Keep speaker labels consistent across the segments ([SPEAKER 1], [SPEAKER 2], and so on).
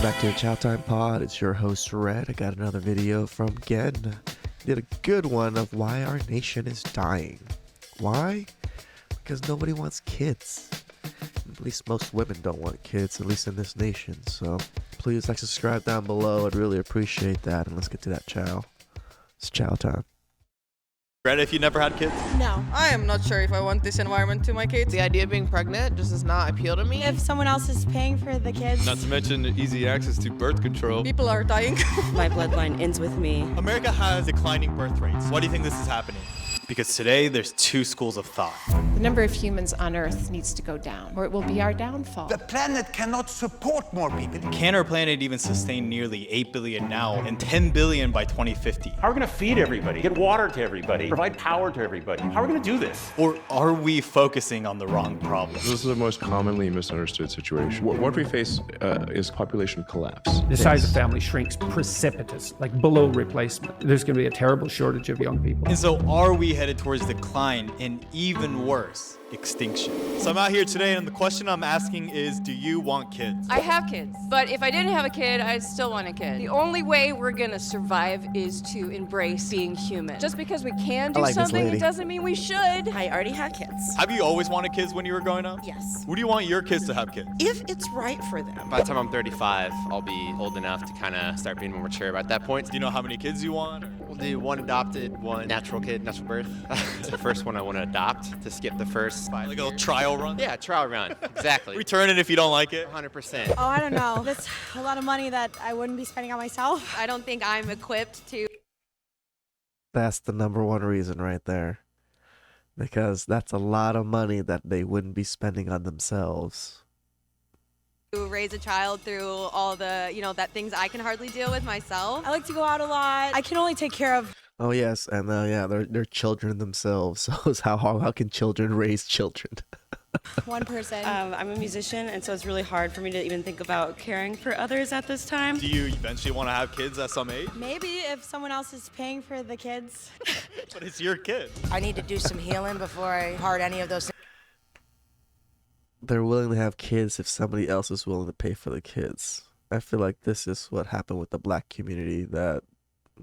[SPEAKER 1] back to the Chow Time Pod. It's your host, Red. I got another video from Gen. Did a good one of why our nation is dying. Why? Because nobody wants kids. At least most women don't want kids, at least in this nation. So please subscribe down below. I'd really appreciate that. And let's get to that chow. It's chow time.
[SPEAKER 2] Red, if you never had kids?
[SPEAKER 3] No. I am not sure if I want this environment to my kids.
[SPEAKER 4] The idea of being pregnant just does not appeal to me.
[SPEAKER 5] If someone else is paying for the kids.
[SPEAKER 6] Not to mention easy access to birth control.
[SPEAKER 3] People are dying.
[SPEAKER 7] My bloodline ends with me.
[SPEAKER 2] America has declining birth rates. Why do you think this is happening? Because today there's two schools of thought.
[SPEAKER 8] The number of humans on Earth needs to go down, or it will be our downfall.
[SPEAKER 9] The planet cannot support more people.
[SPEAKER 2] Can our planet even sustain nearly 8 billion now and 10 billion by 2050?
[SPEAKER 10] How are we going to feed everybody, get water to everybody, provide power to everybody? How are we going to do this?
[SPEAKER 2] Or are we focusing on the wrong problem?
[SPEAKER 6] This is the most commonly misunderstood situation. What we face is population collapse.
[SPEAKER 11] The size of family shrinks precipitous, like below replacement. There's going to be a terrible shortage of young people.
[SPEAKER 2] And so are we headed towards decline and even worse, extinction? So I'm out here today and the question I'm asking is, do you want kids?
[SPEAKER 12] I have kids, but if I didn't have a kid, I'd still want a kid. The only way we're gonna survive is to embrace being human. Just because we can do something, it doesn't mean we should.
[SPEAKER 7] I already had kids.
[SPEAKER 2] Have you always wanted kids when you were growing up?
[SPEAKER 7] Yes.
[SPEAKER 2] Would you want your kids to have kids?
[SPEAKER 7] If it's right for them.
[SPEAKER 13] By the time I'm 35, I'll be old enough to kind of start being more mature about that point.
[SPEAKER 2] Do you know how many kids you want?
[SPEAKER 13] We'll do one adopted, one natural kid, natural birth. It's the first one I want to adopt to skip the first 5
[SPEAKER 2] Like a
[SPEAKER 13] years.
[SPEAKER 2] little trial run?
[SPEAKER 13] Yeah, trial run, exactly.
[SPEAKER 2] Return it if you don't like it?
[SPEAKER 13] 100%.
[SPEAKER 5] Oh, I don't know. That's a lot of money that I wouldn't be spending on myself.
[SPEAKER 12] I don't think I'm equipped to
[SPEAKER 1] That's the number one reason right there. Because that's a lot of money that they wouldn't be spending on themselves.
[SPEAKER 12] raise a child through all the, that things I can hardly deal with myself.
[SPEAKER 5] I like to go out a lot. I can only take care of
[SPEAKER 1] Oh yes, and yeah, they're children themselves. So it's how can children raise children?
[SPEAKER 5] one person.
[SPEAKER 7] I'm a musician, and so it's really hard for me to even think about caring for others at this time.
[SPEAKER 2] Do you eventually want to have kids at some age?
[SPEAKER 5] Maybe if someone else is paying for the kids.
[SPEAKER 2] But it's your kid.
[SPEAKER 4] I need to do some healing before I heart any of those things.
[SPEAKER 1] They're willing to have kids if somebody else is willing to pay for the kids. I feel like this is what happened with the black community that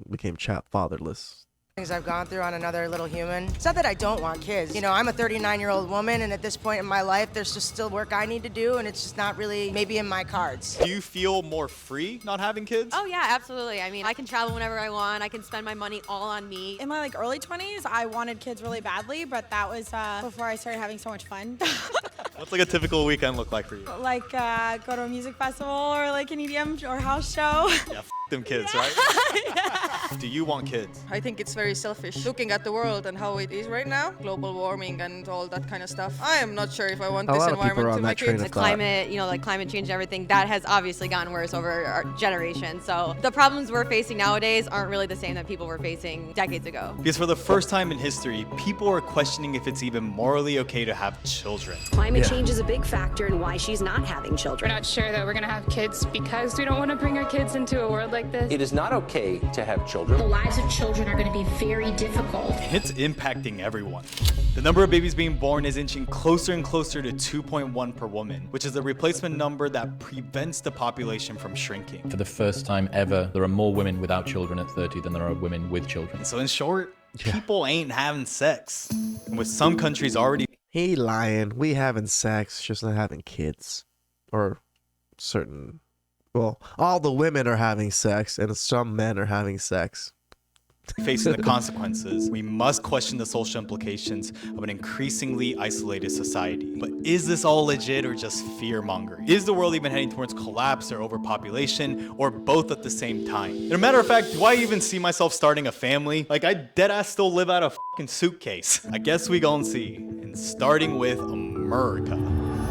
[SPEAKER 1] became fatherless.
[SPEAKER 4] Things I've gone through on another little human. It's not that I don't want kids. I'm a 39-year-old woman, and at this point in my life, there's just still work I need to do, and it's just not really maybe in my cards.
[SPEAKER 2] Do you feel more free not having kids?
[SPEAKER 12] Oh yeah, absolutely. I mean, I can travel whenever I want. I can spend my money all on me.
[SPEAKER 5] In my early 20s, I wanted kids really badly, but that was before I started having so much fun.
[SPEAKER 2] What's like a typical weekend look like for you?
[SPEAKER 5] Like go to a music festival or like an EDM or house show.
[SPEAKER 2] Yeah, them kids, right? Do you want kids?
[SPEAKER 3] I think it's very selfish. Looking at the world and how it is right now, global warming and all that kind of stuff. I am not sure if I want this environment to my kids.
[SPEAKER 12] The climate, like climate change and everything, that has obviously gotten worse over our generation. So the problems we're facing nowadays aren't really the same that people were facing decades ago.
[SPEAKER 2] Because for the first time in history, people are questioning if it's even morally okay to have children.
[SPEAKER 14] Climate change is a big factor in why she's not having children.
[SPEAKER 8] We're not sure that we're going to have kids because we don't want to bring our kids into a world like this.
[SPEAKER 10] It is not okay to have children.
[SPEAKER 14] The lives of children are going to be very difficult.
[SPEAKER 2] And it's impacting everyone. The number of babies being born is inching closer and closer to 2.1 per woman, which is a replacement number that prevents the population from shrinking.
[SPEAKER 15] For the first time ever, there are more women without children at 30 than there are women with children.
[SPEAKER 2] And so in short, people ain't having sex. And with some countries already...
[SPEAKER 1] He lying. We having sex, just not having kids. Or certain... Well, all the women are having sex, and some men are having sex.
[SPEAKER 2] Facing the consequences, we must question the social implications of an increasingly isolated society. But is this all legit or just fear-mongering? Is the world even heading towards collapse or overpopulation, or both at the same time? And a matter of fact, do I even see myself starting a family? Like, I deadass still live out of a fucking suitcase. I guess we gon' see. And starting with America.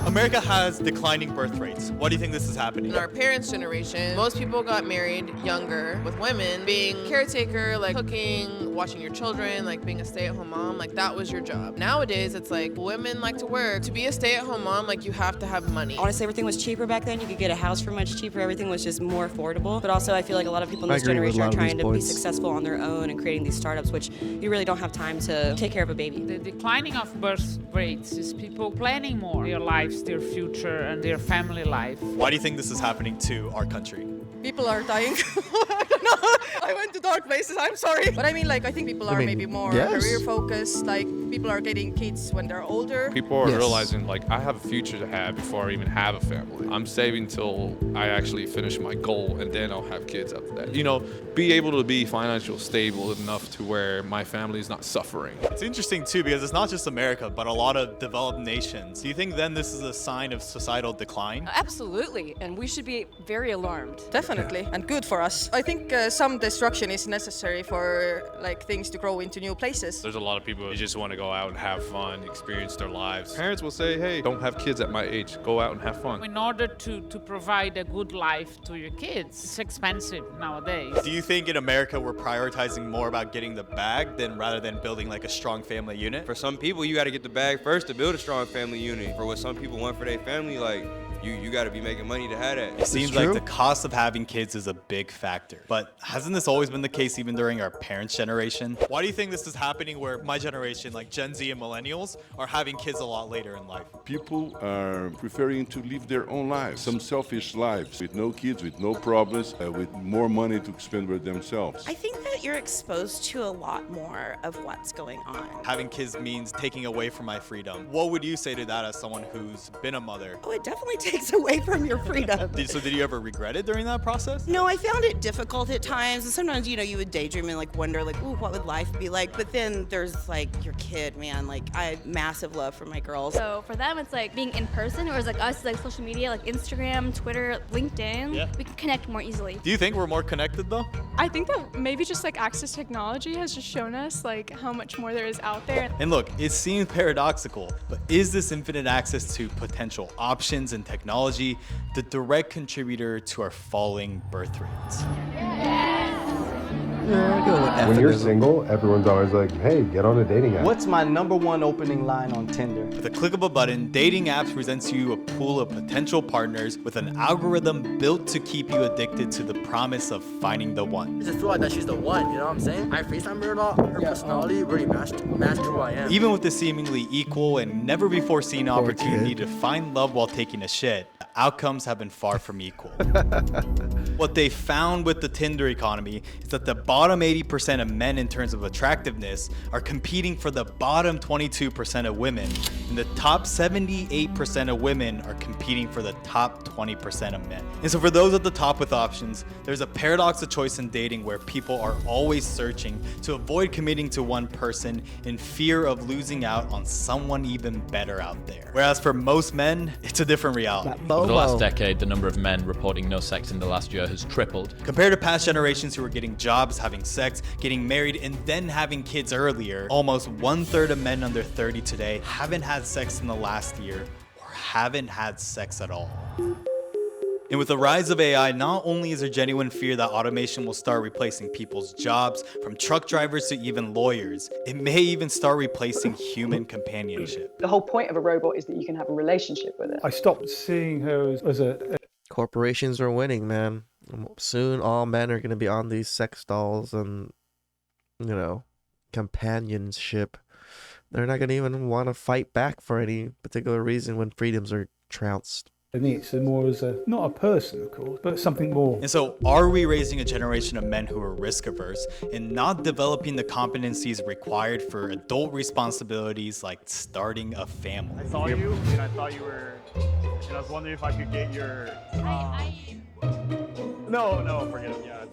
[SPEAKER 2] America has declining birth rates. Why do you think this is happening?
[SPEAKER 4] In our parents' generation, most people got married younger, with women being caretaker, like cooking, watching your children, like being a stay-at-home mom, like that was your job. Nowadays, it's like women like to work. To be a stay-at-home mom, like you have to have money.
[SPEAKER 7] Honestly, everything was cheaper back then. You could get a house for much cheaper. Everything was just more affordable. But also, I feel like a lot of people in this generation are trying to be successful on their own and creating these startups, which you really don't have time to take care of a baby.
[SPEAKER 8] The declining of birth rates is people planning more their lives
[SPEAKER 16] lives, their future, and their family life.
[SPEAKER 2] Why do you think this is happening to our country?
[SPEAKER 3] People are dying. I don't know. I went to dark places. I'm sorry. But I mean, like, I think people are maybe more career focused. Like, people are getting kids when they're older.
[SPEAKER 17] People are realizing, like, I have a future to have before I even have a family. I'm saving till I actually finish my goal, and then I'll have kids after that. You know, be able to be financially stable enough to where my family is not suffering.
[SPEAKER 2] It's interesting, too, because it's not just America, but a lot of developed nations. Do you think then this is a sign of societal decline?
[SPEAKER 12] Absolutely. And we should be very alarmed.
[SPEAKER 3] Definitely. And good for us. I think some destruction is necessary for like things to grow into new places.
[SPEAKER 17] There's a lot of people who just want to go out and have fun, experience their lives. Parents will say, hey, don't have kids at my age. Go out and have fun.
[SPEAKER 16] In order to provide a good life to your kids, it's expensive nowadays.
[SPEAKER 2] Do you think in America we're prioritizing more about getting the bag rather than building like a strong family unit?
[SPEAKER 18] For some people, you got to get the bag first to build a strong family unit. For what some people want for their family, like, you got to be making money to have that.
[SPEAKER 2] It seems like the cost of having kids is a big factor. But hasn't this always been the case even during our parents' generation? Why do you think this is happening where my generation, like Gen Z and millennials, are having kids a lot later in life?
[SPEAKER 19] People are preferring to live their own lives, some selfish lives, with no kids, with no problems, with more money to spend with themselves.
[SPEAKER 20] I think that you're exposed to a lot more of what's going on.
[SPEAKER 2] Having kids means taking away from my freedom. What would you say to that as someone who's been a mother?
[SPEAKER 20] Oh, it definitely takes away from your freedom.
[SPEAKER 2] So did you ever regret it during that process?
[SPEAKER 20] No, I found it difficult at times. And sometimes, you know, you would daydream and like wonder like, ooh, what would life be like? But then there's like your kid, man. Like I have massive love for my girls.
[SPEAKER 21] So for them, it's like being in person, whereas like us, like social media, like Instagram, Twitter, LinkedIn, we can connect more easily.
[SPEAKER 2] Do you think we're more connected though?
[SPEAKER 22] I think that maybe just like access to technology has just shown us like how much more there is out there.
[SPEAKER 2] And look, it seems paradoxical, but is this infinite access to potential options and technology the direct contributor to our falling birth rates?
[SPEAKER 23] When you're single, everyone's always like, hey, get on a dating app.
[SPEAKER 24] What's my #1 opening line on Tinder?
[SPEAKER 2] With a click of a button, dating apps presents you a pool of potential partners with an algorithm built to keep you addicted to the promise of finding the one.
[SPEAKER 25] I just feel like that she's the one, you know what I'm saying? I FaceTime her a lot. Her personality really matched who I am.
[SPEAKER 2] Even with the seemingly equal and never before seen opportunity to find love while taking a shit, outcomes have been far from equal. What they found with the Tinder economy is that the bottom 80% of men in terms of attractiveness are competing for the bottom 22% of women, and the top 78% of women are competing for the top 20% of men. And so for those at the top with options, there's a paradox of choice in dating where people are always searching to avoid committing to one person in fear of losing out on someone even better out there. Whereas for most men, it's a different reality.
[SPEAKER 15] Over the last decade, the number of men reporting no sex in the last year has tripled.
[SPEAKER 2] Compared to past generations who were getting jobs, having sex, getting married, and then having kids earlier, almost 1/3 of men under 30 today haven't had sex in the last year or haven't had sex at all. And with the rise of AI, not only is there genuine fear that automation will start replacing people's jobs, from truck drivers to even lawyers, it may even start replacing human companionship.
[SPEAKER 26] The whole point of a robot is that you can have a relationship with it.
[SPEAKER 11] I stopped seeing her as a...
[SPEAKER 1] Corporations are winning, man. Soon all men are going to be on these sex dolls and, you know, companionship. They're not going to even want to fight back for any particular reason when freedoms are trounced.
[SPEAKER 11] And it's more as a, not a person, of course, but something more.
[SPEAKER 2] And so are we raising a generation of men who are risk averse and not developing the competencies required for adult responsibilities like starting a family?
[SPEAKER 27] I saw you and I thought you were, and I was wondering if I could get your, No, forget it, yeah.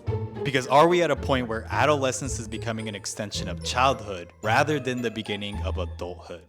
[SPEAKER 2] Because are we at a point where adolescence is becoming an extension of childhood rather than the beginning of adulthood?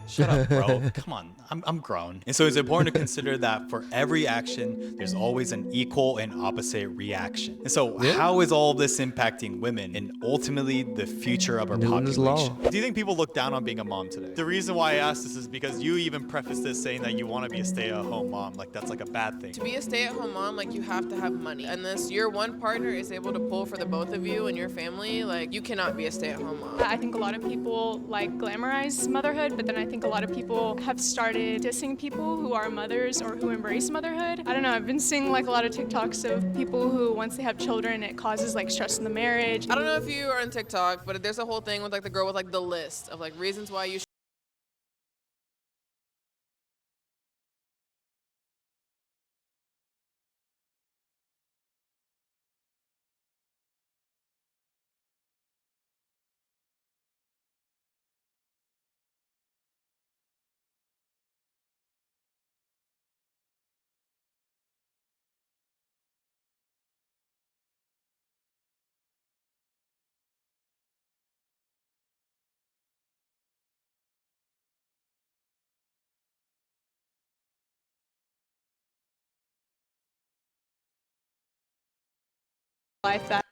[SPEAKER 2] Shut up, bro. Come on. I'm grown. And so it's important to consider that for every action, there's always an equal and opposite reaction. And so how is all this impacting women and ultimately the future of our population? Do you think people look down on being a mom today? The reason why I asked this is because you even prefaced this saying that you want to be a stay-at-home mom. Like that's like a bad thing.
[SPEAKER 4] To be a stay-at-home mom, like you have to have money. Unless your one partner is able to pull for the both of you and your family, like you cannot be a stay-at-home mom.
[SPEAKER 22] I think a lot of people like glamorize motherhood, but then I think a lot of people have started dissing people who are mothers or who embrace motherhood. I don't know, I've been seeing like a lot of TikToks of people who once they have children, it causes like stress in the marriage.
[SPEAKER 4] I don't know if you are on TikTok, but there's a whole thing with like the girl with like the list of like reasons why you
[SPEAKER 22] life that.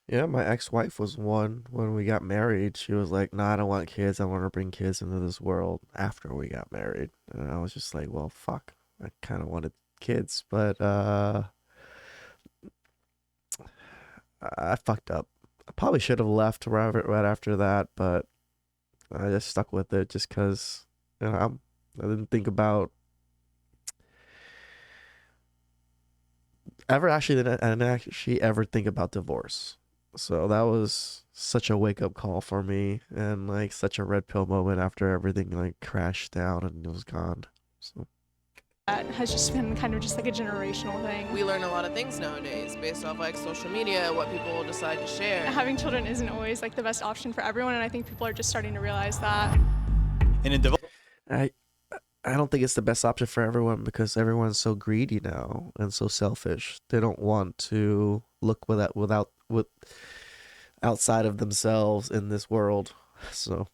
[SPEAKER 1] Yeah, my ex-wife was one when we got married. She was like, "No, I don't want kids. I want to bring kids into this world after we got married." And I was just like, "Well, fuck. I kind of wanted kids, but I fucked up. I probably should have left right after that, but I just stuck with it just because I didn't think about I didn't actually ever think about divorce. So that was such a wake-up call for me, and like such a red pill moment after everything like crashed down and it was gone. So
[SPEAKER 22] That has just been kind of just like a generational thing.
[SPEAKER 4] We learn a lot of things nowadays based off like social media, what people will decide to share.
[SPEAKER 22] Having children isn't always like the best option for everyone, and I think people are just starting to realize that.
[SPEAKER 2] And in
[SPEAKER 1] I don't think it's the best option for everyone because everyone's so greedy now and so selfish. They don't want to look outside of themselves in this world. So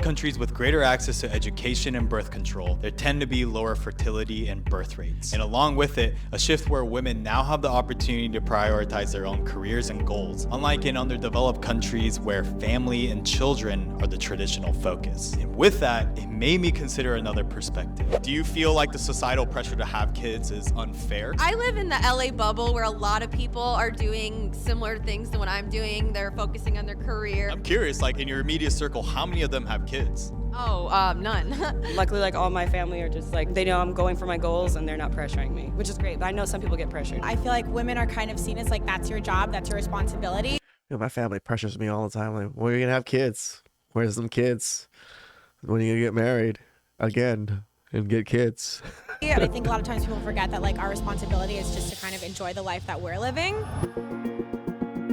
[SPEAKER 2] countries with greater access to education and birth control, there tend to be lower fertility and birth rates. And along with it, a shift where women now have the opportunity to prioritize their own careers and goals, unlike in underdeveloped countries where family and children are the traditional focus. And with that, it made me consider another perspective. Do you feel like the societal pressure to have kids is unfair?
[SPEAKER 5] I live in the LA bubble where a lot of people are doing similar things to what I'm doing. They're focusing on their career.
[SPEAKER 2] I'm curious, like in your immediate circle, how many of them have kids?
[SPEAKER 5] Oh, none.
[SPEAKER 6] Luckily, like all my family are just like, they know I'm going for my goals and they're not pressuring me, which is great. But I know some people get pressured.
[SPEAKER 7] I feel like women are kind of seen as like, that's your job, that's your responsibility.
[SPEAKER 1] yeah, my family pressures me all the time. Like, when are you gonna have kids? Where's them kids? When are you gonna get married again and get kids?
[SPEAKER 7] Yeah, I think a lot of times people forget that like our responsibility is just to kind of enjoy the life that we're living.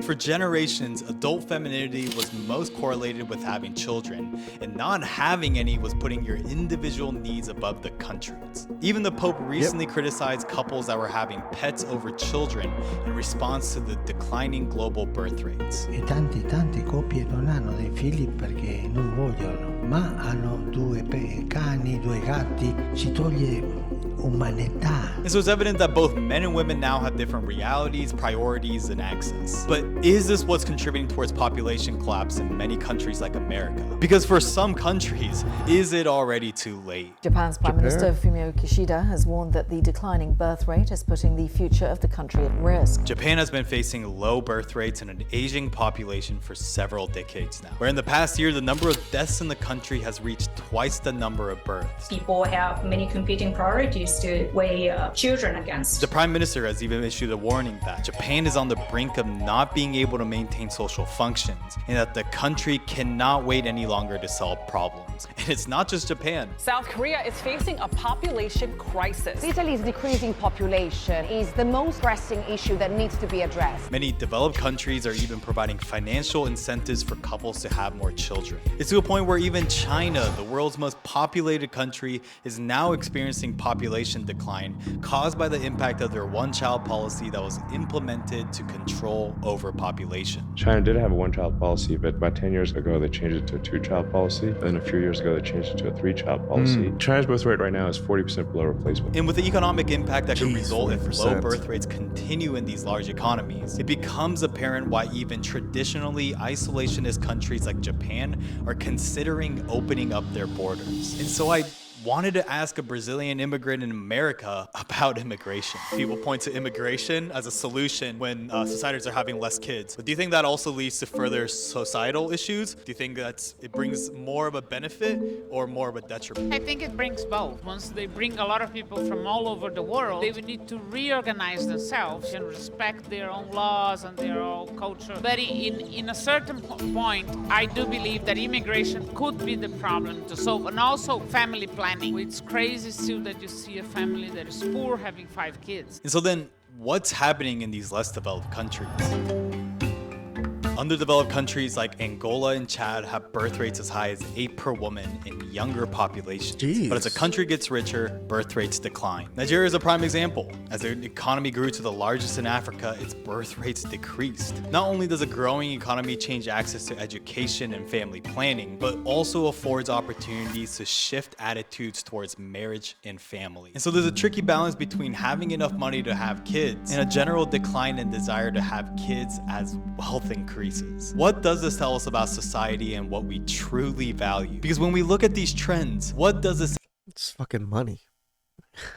[SPEAKER 2] For generations, adult femininity was most correlated with having children, and not having any was putting your individual needs above the country's. Even the Pope recently criticized couples that were having pets over children in response to the declining global birth rates.
[SPEAKER 9] E tante coppie non hanno dei figli perché non vogliono, ma hanno due cani, due gatti, ci toglie umanità.
[SPEAKER 2] And so it's evident that both men and women now have different realities, priorities, and access. But is this what's contributing towards population collapse in many countries like America? Because for some countries, is it already too late?
[SPEAKER 10] Japan's Prime Minister Fumio Kishida has warned that the declining birth rate is putting the future of the country at risk.
[SPEAKER 2] Japan has been facing low birth rates and an aging population for several decades now, where in the past year, the number of deaths in the country has reached twice the number of births.
[SPEAKER 13] People have many competing priorities to weigh children against.
[SPEAKER 2] The Prime Minister has even issued a warning that Japan is on the brink of not being able to maintain social functions, and that the country cannot wait any longer to solve problems. And it's not just Japan.
[SPEAKER 14] South Korea is facing a population crisis.
[SPEAKER 28] Italy's decreasing population is the most pressing issue that needs to be addressed.
[SPEAKER 2] Many developed countries are even providing financial incentives for couples to have more children. It's to a point where even China, the world's most populated country, is now experiencing population decline caused by the impact of their one-child policy that was implemented to control overpopulation.
[SPEAKER 29] China did have a one-child policy, but about 10 years ago they changed it to a two-child policy. Then a few years ago they changed it to a three-child policy. China's birth rate right now is 40% below replacement.
[SPEAKER 2] And with the economic impact that could result if low birth rates continue in these large economies, it becomes apparent why even traditionally isolationist countries like Japan are considering opening up their borders. And so I wanted to ask a Brazilian immigrant in America about immigration. People point to immigration as a solution when societies are having less kids. But do you think that also leads to further societal issues? Do you think that it brings more of a benefit or more of a detriment?
[SPEAKER 16] I think it brings both. Once they bring a lot of people from all over the world, they would need to reorganize themselves and respect their own laws and their own culture. But in a certain point, I do believe that immigration could be the problem to solve, and also family planning. It's crazy still that you see a family that is poor having 5 kids.
[SPEAKER 2] And so then, what's happening in these less developed countries? Underdeveloped countries like Angola and Chad have birth rates as high as 8 per woman in younger populations.
[SPEAKER 1] Jeez.
[SPEAKER 2] But as a country gets richer, birth rates decline. Nigeria is a prime example. As their economy grew to the largest in Africa, its birth rates decreased. Not only does a growing economy change access to education and family planning, but also affords opportunities to shift attitudes towards marriage and family. And so there's a tricky balance between having enough money to have kids and a general decline in desire to have kids as wealth increases. What does this tell us about society and what we truly value? Because when we look at these trends, what does this
[SPEAKER 1] It's fucking money.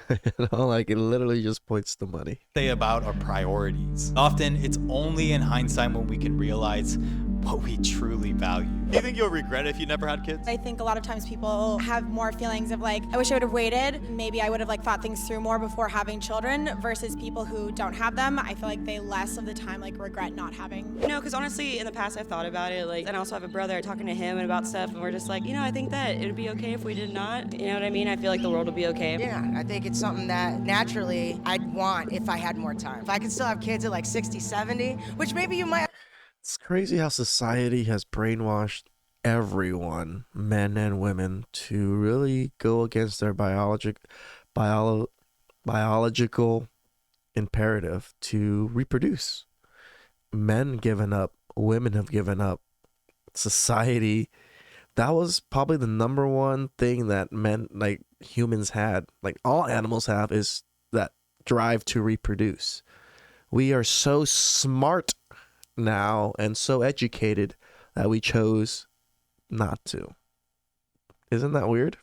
[SPEAKER 1] You know, like it literally just points to money.
[SPEAKER 2] say about our priorities? Often it's only in hindsight when we can realize what we truly value. Do you think you'll regret it if you never had kids?
[SPEAKER 7] I think a lot of times people have more feelings of like, I wish I would have waited. Maybe I would have like thought things through more before having children versus people who don't have them. I feel like they less of the time like regret not having.
[SPEAKER 6] No, because honestly, in the past I've thought about it. Like, and I also have a brother talking to him about stuff, and we're just like, I think that it would be okay if we did not. You know what I mean? I feel like the world would be okay.
[SPEAKER 3] Yeah, I think it's something that naturally I'd want if I had more time. If I could still have kids at like 60, 70, which maybe you might.
[SPEAKER 1] It's crazy how society has brainwashed everyone, men and women, to really go against their biological imperative to reproduce. Men given up, women have given up. Society, that was probably the number one thing that men, like humans had, like all animals have, is that drive to reproduce. We are so smart now and so educated that we chose not to. Isn't that weird?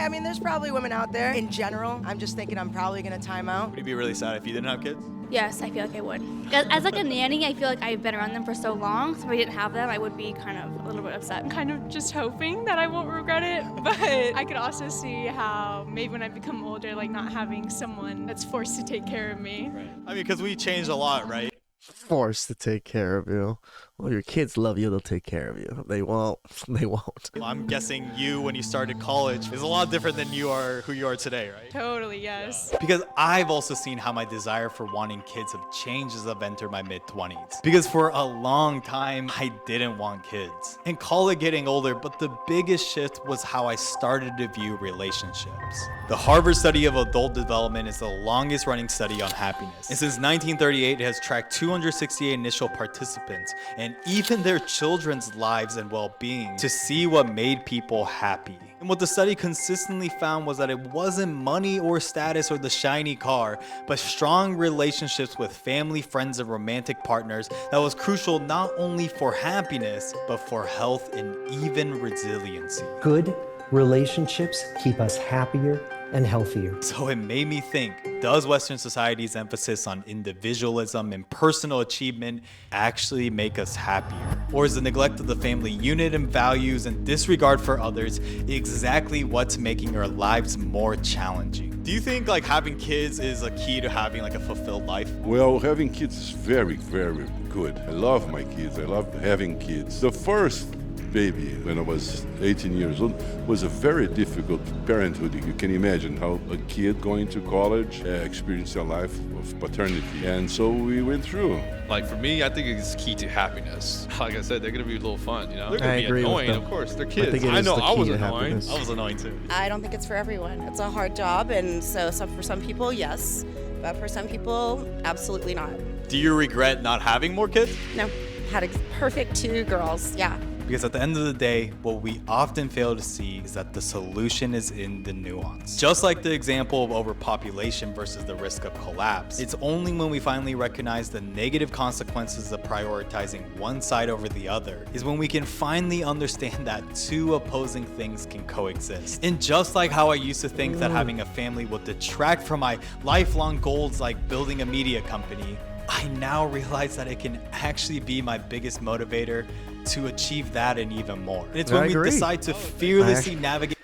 [SPEAKER 3] I mean, there's probably women out there in general. I'm just thinking I'm probably gonna time out.
[SPEAKER 2] Would you be really sad if you didn't have kids?
[SPEAKER 8] Yes, I feel like I would. As like a nanny, I feel like I've been around them for so long, so if I didn't have them, I would be kind of a little bit upset.
[SPEAKER 22] I'm kind of just hoping that I won't regret it, but I could also see how maybe when I become older, like not having someone that's forced to take care of me.
[SPEAKER 2] Right. I mean, because we changed a lot, right?
[SPEAKER 1] Forced to take care of you. Well, your kids love you, they'll take care of you. They won't. They won't.
[SPEAKER 2] Well, I'm guessing you, when you started college, is a lot different than you are who you are today, right?
[SPEAKER 22] Totally, yes.
[SPEAKER 2] Because I've also seen how my desire for wanting kids have changed as I've entered my mid-20s. Because for a long time, I didn't want kids. And call it getting older, but the biggest shift was how I started to view relationships. The Harvard study of adult development is the longest running study on happiness. And since 1938, it has tracked 268 initial participants and even their children's lives and well-being to see what made people happy. And what the study consistently found was that it wasn't money or status or the shiny car, but strong relationships with family, friends, and romantic partners that was crucial not only for happiness, but for health and even resiliency.
[SPEAKER 12] Good relationships keep us happier and healthier.
[SPEAKER 2] So it made me think, does Western society's emphasis on individualism and personal achievement actually make us happier? Or is the neglect of the family unit and values and disregard for others exactly what's making our lives more challenging? Do you think like having kids is a key to having like a fulfilled life?
[SPEAKER 17] Well, having kids is very, very good. I love my kids. I love having kids. The first baby, when I was 18 years old, was a very difficult parenthood. You can imagine how a kid going to college experienced a life of paternity. And so we went through.
[SPEAKER 18] Like for me, I think it's key to happiness. Like I said, they're gonna be a little fun, you know? They're
[SPEAKER 1] I
[SPEAKER 18] gonna be
[SPEAKER 1] agree with
[SPEAKER 18] annoying,
[SPEAKER 1] them.
[SPEAKER 18] of course. They're
[SPEAKER 1] I
[SPEAKER 18] kids.
[SPEAKER 1] think it
[SPEAKER 18] I
[SPEAKER 1] is
[SPEAKER 18] know
[SPEAKER 1] the
[SPEAKER 18] I was
[SPEAKER 1] key to
[SPEAKER 18] annoying.
[SPEAKER 1] happiness.
[SPEAKER 2] I was annoying too.
[SPEAKER 19] I don't think it's for everyone. It's a hard job, and so for some people, yes. But for some people, absolutely not.
[SPEAKER 2] Do you regret not having more kids?
[SPEAKER 19] No, had a perfect 2 girls, yeah.
[SPEAKER 2] Because at the end of the day, what we often fail to see is that the solution is in the nuance. Just like the example of overpopulation versus the risk of collapse, it's only when we finally recognize the negative consequences of prioritizing one side over the other is when we can finally understand that 2 opposing things can coexist. And just like how I used to think that having a family would detract from my lifelong goals like building a media company, I now realize that it can actually be my biggest motivator to achieve that and even more. And it's when we decide to fearlessly navigate.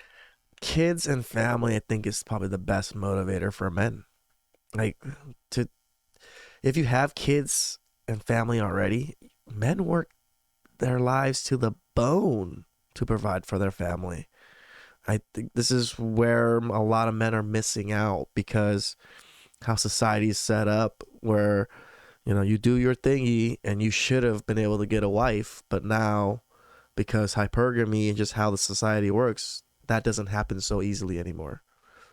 [SPEAKER 1] Kids and family, I think, is probably the best motivator for men. Like, if you have kids and family already, men work their lives to the bone to provide for their family. I think this is where a lot of men are missing out because how society is set up, where You know, you do your thingy and you should have been able to get a wife, but now because hypergamy and just how the society works, that doesn't happen so easily anymore.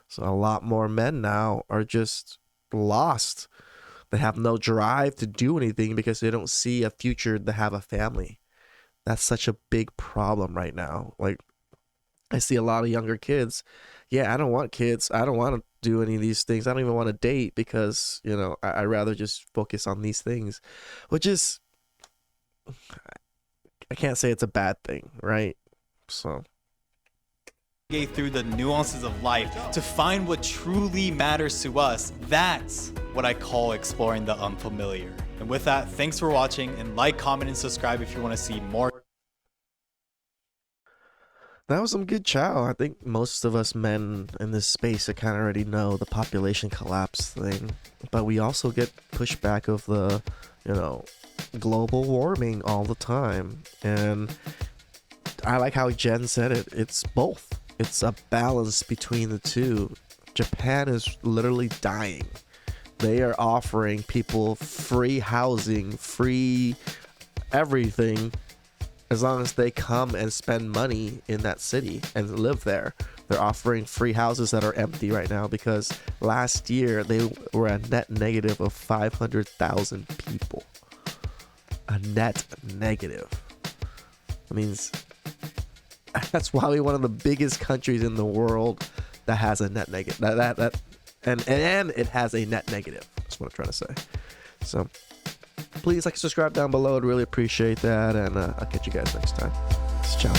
[SPEAKER 1] So a lot more men now are just lost. They have no drive to do anything because they don't see a future to have a family. That's such a big problem right now. Like, I see a lot of younger kids. Yeah, I don't want kids. I don't want to do any of these things. I don't even want to date because, you know, I'd rather just focus on these things, which is, I can't say it's a bad thing, right? So
[SPEAKER 2] through the nuances of life to find what truly matters to us. That's what I call exploring the unfamiliar. And with that, thanks for watching, and like, comment, and subscribe if you want to see more.
[SPEAKER 1] that was some good chow. I think most of us men in this space kind of already know the population collapse thing, but we also get pushback of the, you know, global warming all the time. And I like how Jen said it. It's both. It's a balance between the two. Japan is literally dying. They are offering people free housing, free everything, as long as they come and spend money in that city and live there. They're offering free houses that are empty right now because last year they were a net negative of 500,000 people. A net negative. That means that's probably one of the biggest countries in the world that has a net negative. And it has a net negative. That's what I'm trying to say. So please like, subscribe down below. I'd really appreciate that. And I'll catch you guys next time. Ciao.